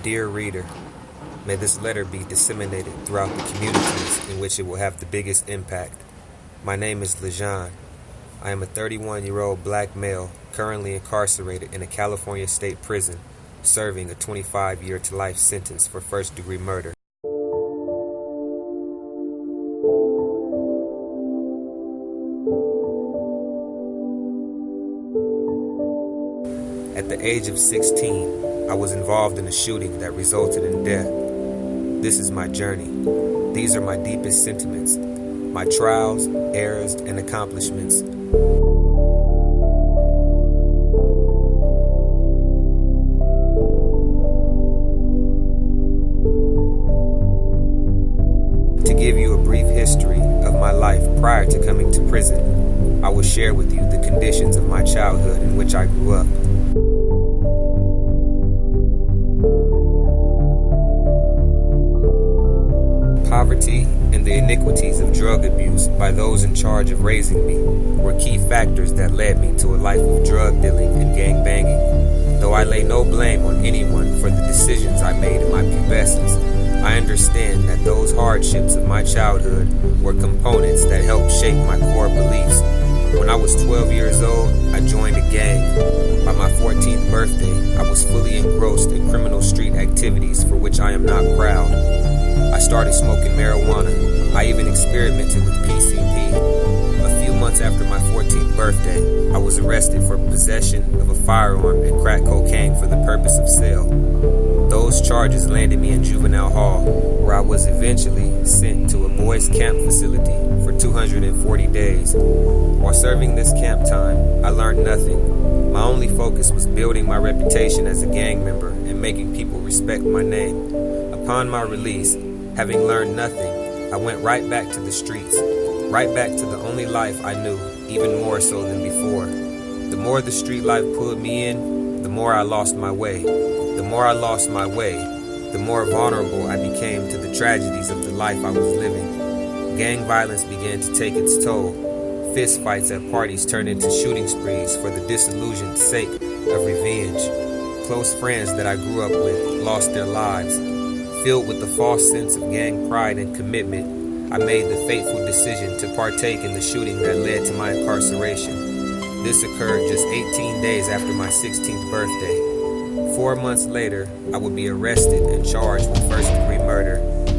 Dear reader, may this letter be disseminated throughout the communities in which it will have the biggest impact. My name is Lejean. I am a 31-year-old black male currently incarcerated in a California state prison, serving a 25-year-to-life sentence for first-degree murder. At the age of 16, I was involved in a shooting that resulted in death. This is my journey. These are my deepest sentiments, my trials, errors, and accomplishments. To give you a brief history of my life prior to coming to prison, I will share with you the conditions of my childhood in which I grew up. Poverty and the iniquities of drug abuse by those in charge of raising me were key factors that led me to a life of drug dealing and gang banging. Though I lay no blame on anyone for the decisions I made in my pubescence, I understand that those hardships of my childhood were components that helped shape my core beliefs. When I was 12 years old, I joined a gang. By my 14th birthday, I was fully engrossed in criminal street activities for which I am not proud. I started smoking marijuana. I even experimented with PCP. A few months after my 14th birthday, I was arrested for possession of a firearm and crack cocaine for the purpose of sale. Those charges landed me in juvenile hall, where I was eventually sent to a boys' camp facility for 240 days. While serving this camp time, I learned nothing. My only focus was building my reputation as a gang member and making people respect my name. Upon my release, having learned nothing, I went right back to the streets, right back to the only life I knew, even more so than before. The more the street life pulled me in, the more I lost my way. The more I lost my way, the more vulnerable I became to the tragedies of the life I was living. Gang violence began to take its toll. Fist fights at parties turned into shooting sprees for the disillusioned sake of revenge. Close friends that I grew up with lost their lives. Filled with the false sense of gang pride and commitment, I made the fateful decision to partake in the shooting that led to my incarceration. This occurred just 18 days after my 16th birthday. 4 months later, I would be arrested and charged with first-degree murder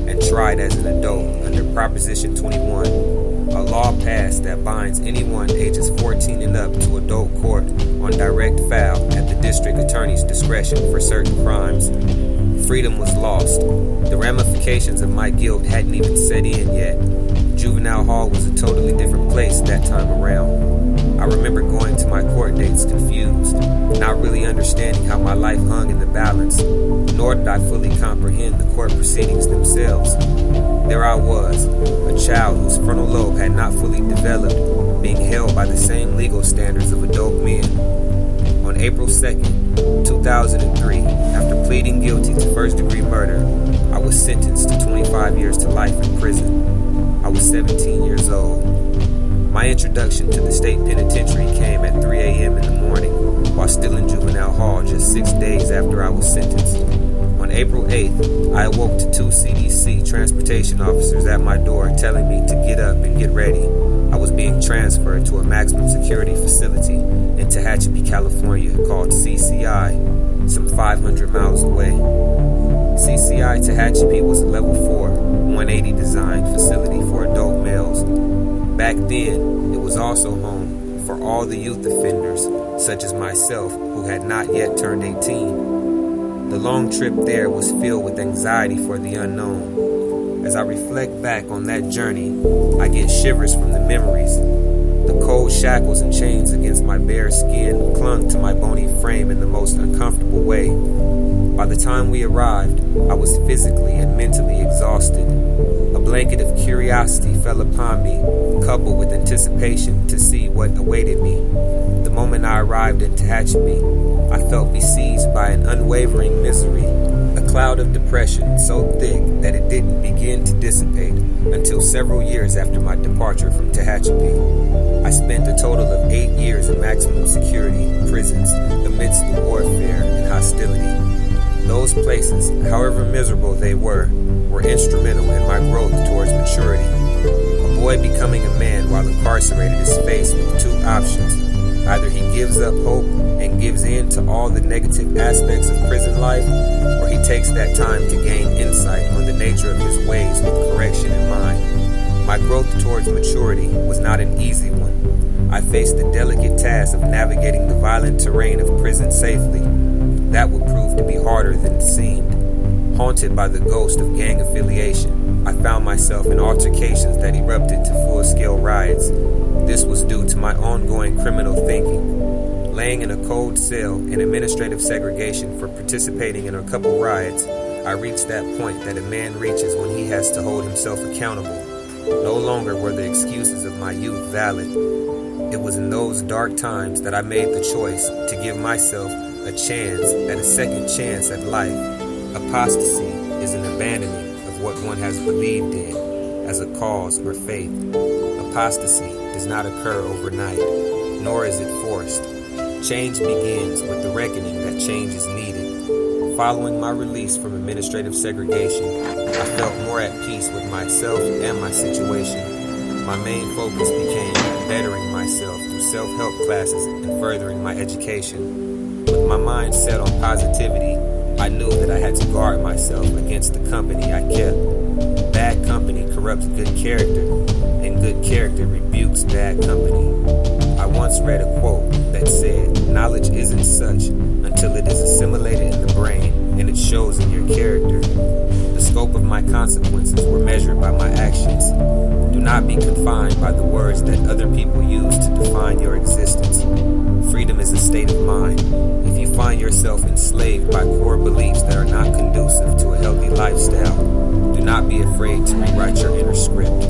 and tried as an adult under Proposition 21, a law passed that binds anyone ages 14 and up to adult court on direct file at the district attorney's discretion for certain crimes. Freedom was lost. The ramifications of my guilt hadn't even set in yet. Juvenile hall was a totally different place that time around. I remember going to my court dates confused, not really understanding how my life hung in the balance, nor did I fully comprehend the court proceedings themselves. There I was, a child whose frontal lobe had not fully developed, being held by the same legal standards of adult men. On April 2nd, 2003, after pleading guilty to first-degree murder, I was sentenced to 25 years to life in prison. I was 17 years old. My introduction to the state penitentiary came at 3 a.m. in the morning, while still in juvenile hall just 6 days after I was sentenced. On April 8th, I awoke to 2 CDC transportation officers at my door telling me to get up and get ready. I was being transferred to a maximum security facility in Tehachapi, California called CCI, some 500 miles away. CCI Tehachapi was a level 4, 180 designed facility for adult males. Back then, it was also home for all the youth offenders, such as myself, who had not yet turned 18. The long trip there was filled with anxiety for the unknown. As I reflect back on that journey, I get shivers from the memories. The cold shackles and chains against my bare skin clung to my bony frame in the most uncomfortable way. By the time we arrived, I was physically and mentally exhausted. A blanket of curiosity fell upon me, coupled with anticipation to see what awaited me. The moment I arrived in Tehachapi, I felt besieged by an unwavering misery, a cloud of depression so thick that it didn't begin to dissipate until several years after my departure from Tehachapi. I spent a total of 8 years in maximum security prisons amidst the warfare and hostility. Those places, however miserable they were instrumental in my growth towards maturity. A boy becoming a man while incarcerated is faced with two options. Either he gives up hope and gives in to all the negative aspects of prison life, or he takes that time to gain insight on the nature of his ways with correction in mind. My growth towards maturity was not an easy one. I faced the delicate task of navigating the violent terrain of prison safely. That would prove to be harder than it seemed. Haunted by the ghost of gang affiliation, I found myself in altercations that erupted to full-scale riots. This was due to my ongoing criminal thinking. Laying in a cold cell in administrative segregation for participating in a couple riots, I reached that point that a man reaches when he has to hold himself accountable. No longer were the excuses of my youth valid. It was in those dark times that I made the choice to give myself a chance at a second chance at life. Apostasy is an abandoning of what one has believed in as a cause or faith. Apostasy does not occur overnight, nor is it forced. Change begins with the reckoning that change is needed. Following my release from administrative segregation, I felt more at peace with myself and my situation. My main focus became bettering myself through self-help classes and furthering my education. With my mind set on positivity, I knew that I had to guard myself against the company I kept. Bad company corrupts good character, and good character rebukes bad company. I once read a quote that said, "Knowledge isn't such until it is assimilated in the brain and it shows in your character." The scope of my consequences were measured by my actions. Do not be confined by the words that other people use to define your existence. Freedom is a state of mind. If you find yourself enslaved by core beliefs that are not conducive to a healthy lifestyle, do not be afraid to rewrite your inner script.